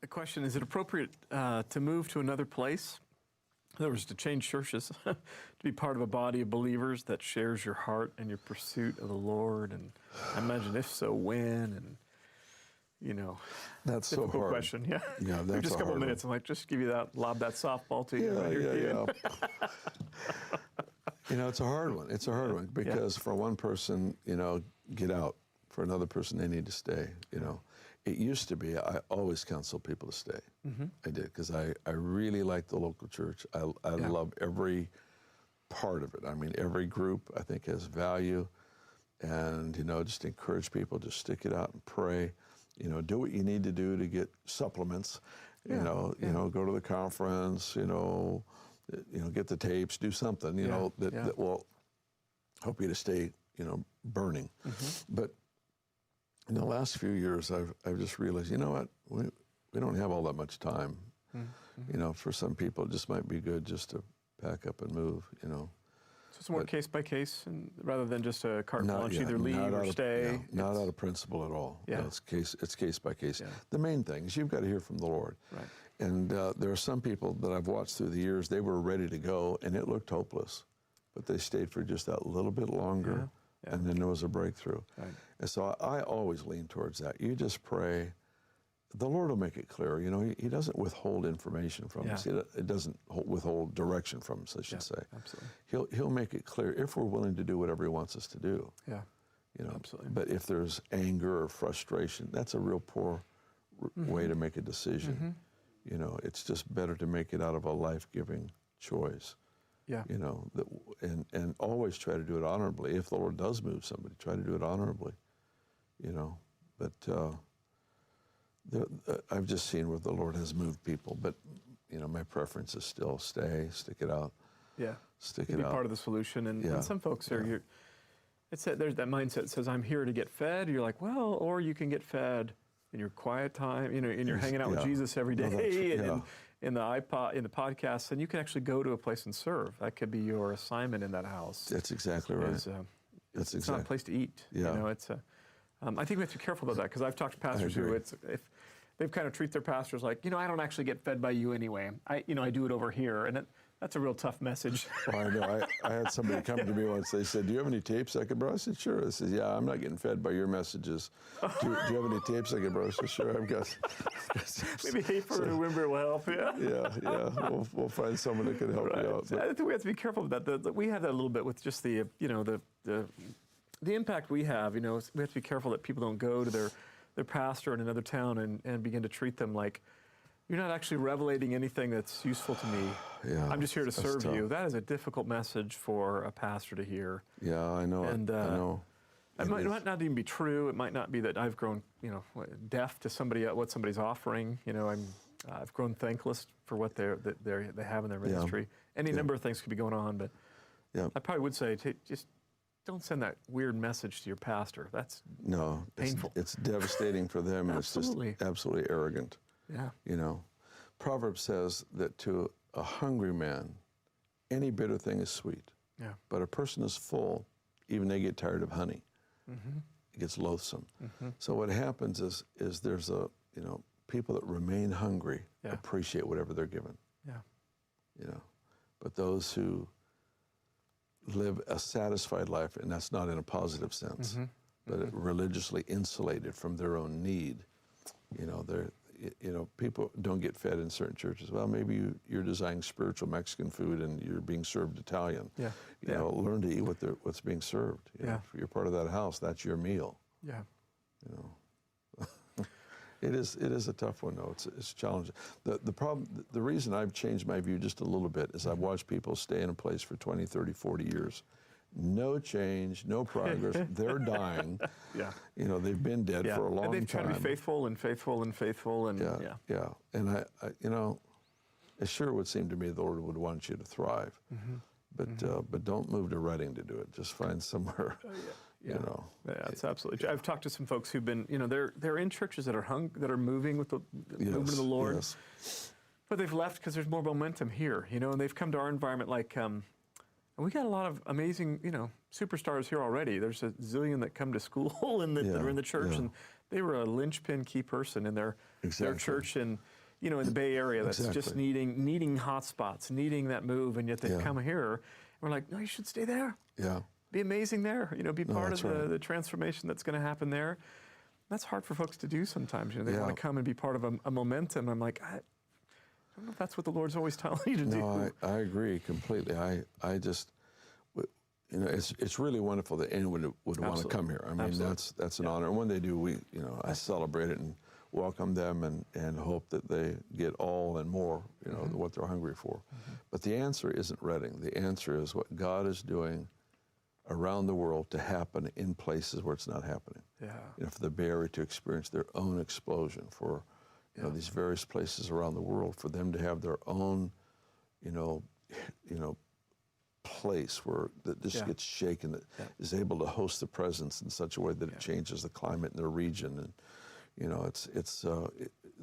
The question, is it appropriate to move to another place? In other words, to change churches, to be part of a body of believers that shares your heart and your pursuit of the Lord? And I imagine if so, when? And, that's so hard. Question. Yeah, that's just a couple minutes. one. I might just give you that, lob that softball to you. Yeah. It's a hard one. It's a hard one because for one person, get out. For another person, they need to stay. It used to be I always counsel people to stay. Mm-hmm. I did because I really like the local church. I love every part of it. I mean, every group I think has value, and just encourage people to stick it out and pray. Do what you need to do to get supplements. Go to the conference. Get the tapes. Do something. That will help you to stay. Burning. Mm-hmm. But in the last few years, I've just realized, what, we don't have all that much time. Mm-hmm. For some people, it just might be good just to pack up and move. So it's more case by case, and rather than just a carte blanche, either leave or stay. Not out of principle at all. Yeah. It's case by case. Yeah. The main thing is you've got to hear from the Lord. Right. And there are some people that I've watched through the years. They were ready to go, and it looked hopeless, but they stayed for just that little bit longer. Yeah. Yeah. And then there was a breakthrough. Right. And so I always lean towards that. You just pray. The Lord will make it clear. He doesn't withhold information from us. It doesn't withhold direction from us, I should say. Absolutely. He'll make it clear if we're willing to do whatever He wants us to do. Yeah. Absolutely. But if there's anger or frustration, that's a real poor way to make a decision. Mm-hmm. It's just better to make it out of a life-giving choice. Yeah. And always try to do it honorably. If the Lord does move somebody, try to do it honorably. But I've just seen where the Lord has moved people. But my preference is still stick it out. Yeah. Stick it out. Be part of the solution. And some folks are here. There's that mindset that says, I'm here to get fed. You're like, well, or you can get fed in your quiet time, and you're hanging out with Jesus every day, in the iPod, in the podcast, and you can actually go to a place and serve. That could be your assignment in that house. That's exactly right. It's not a place to eat. Yeah. I think we have to be careful about that, because I've talked to pastors who if they've kind of treat their pastors like, I don't actually get fed by you anyway. I do it over here, and that's a real tough message. Well, I know. I had somebody come to me once. They said, "Do you have any tapes I could borrow?" I said, "Sure." I said, "Yeah, I'm not getting fed by your messages. Do you have any tapes I could borrow?" I said, "Sure, I've got." Maybe Hafer and Wimber will help. Yeah. We'll find someone that can help you out. But I think we have to be careful of that. We have that a little bit with just the impact we have. We have to be careful that people don't go to their pastor in another town and begin to treat them like, you're not actually revelating anything that's useful to me. Yeah, I'm just here to serve you. That is a difficult message for a pastor to hear. Yeah, I know. And I know. It might not even be true. It might not be that I've grown, deaf to what somebody's offering. I've grown thankless for what they have in their ministry. Any number of things could be going on, but I probably would say just don't send that weird message to your pastor. That's painful. It's devastating for them. Absolutely. It's just absolutely arrogant. Yeah. Proverbs says that to a hungry man, any bitter thing is sweet. Yeah. But a person is full, even they get tired of honey. Mm-hmm. It gets loathsome. Mm-hmm. So what happens is there's people that remain hungry appreciate whatever they're given. Yeah. But those who live a satisfied life, and that's not in a positive sense, but religiously insulated from their own need, people don't get fed in certain churches. Well, maybe you're designing spiritual Mexican food and you're being served Italian. Yeah. Learn to eat what's being served. If you're part of that house, that's your meal. Yeah. It is a tough one, though. It's challenging. The reason I've changed my view just a little bit is I've watched people stay in a place for 20, 30, 40 years. No change, no progress. They're dying. Yeah. They've been dead for a long time. And they've tried to be faithful. And And I it sure would seem to me the Lord would want you to thrive. Mm-hmm. But don't move to Reading to do it. Just find somewhere. Yeah, it's absolutely. I've talked to some folks who've been, they're in churches that are moving with the movement of the Lord, but they've left because there's more momentum here, and they've come to our environment like, And we got a lot of amazing, superstars here already. There's a zillion that come to school and that are in the church, and they were a linchpin key person in their church and in the Bay Area that's just needing hot spots, needing that move, and yet they come here. And we're like, no, you should stay there. Yeah. Be amazing there. Be part of the transformation that's going to happen there. That's hard for folks to do sometimes. They want to come and be part of a momentum. I'm like, I don't know if that's what the Lord's always telling you to do. No, I agree completely. I just, it's really wonderful that anyone would want to come here. I mean, that's an honor. And when they do, I celebrate it and welcome them and hope that they get all and more, what they're hungry for. But the answer isn't Reading. The answer is what God is doing around the world to happen in places where it's not happening. Yeah. For the Bay Area to experience their own explosion, for these various places around the world, for them to have their own, place where that just gets shaken, that is able to host the presence in such a way that it changes the climate in their region. And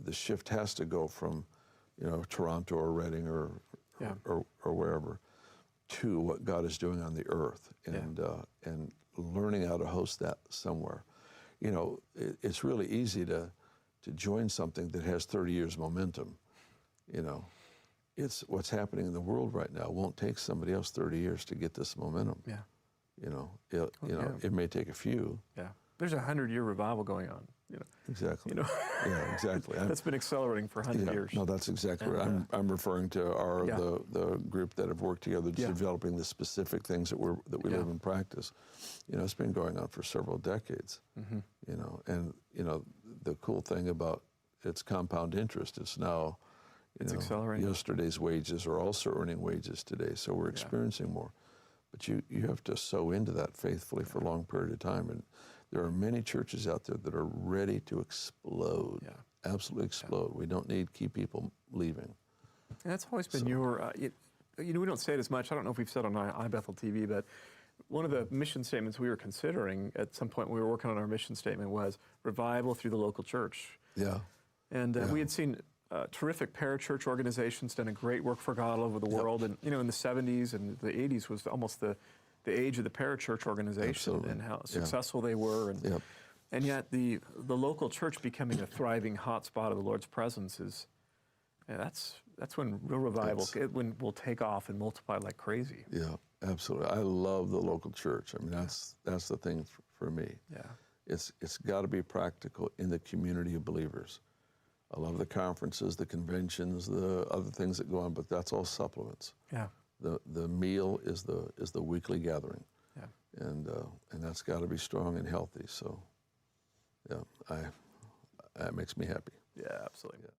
the shift has to go from, Toronto or Reading or wherever, to what God is doing on the earth, and learning how to host that somewhere. It's really easy to join something that has 30 years momentum. It's what's happening in the world right now. It won't take somebody else 30 years to get this momentum. Yeah. It may take a few. Yeah. There's a 100-year revival going on. Exactly. Yeah, exactly. That's been accelerating for 100 years. No, that's exactly right. I'm referring to the group that have worked together, developing the specific things that we live and practice. It's been going on for several decades. And the cool thing about its compound interest is now, it's accelerating. Yesterday's wages are also earning wages today, so we're experiencing more. But you have to sow into that faithfully for a long period of time. And there are many churches out there that are ready to explode, absolutely explode. We don't need key people leaving. And that's always been your, we don't say it as much. I don't know if we've said on iBethel TV, but one of the mission statements we were considering at some point when we were working on our mission statement was revival through the local church. Yeah. And we had seen terrific parachurch organizations done a great work for God all over the world. And, in the 70s and the 80s was almost the age of the parachurch organization and how successful they were. And yet the local church becoming a thriving hotspot of the Lord's presence is, that's when real revival will take off and multiply like crazy. Yeah, absolutely. I love the local church. I mean, that's the thing for me. Yeah. It's got to be practical in the community of believers. I love the conferences, the conventions, the other things that go on, but that's all supplements. Yeah. The meal is the weekly gathering. Yeah. And that's got to be strong and healthy. So, that makes me happy. Yeah, absolutely. Yeah.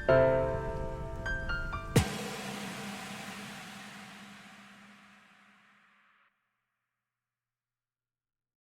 you.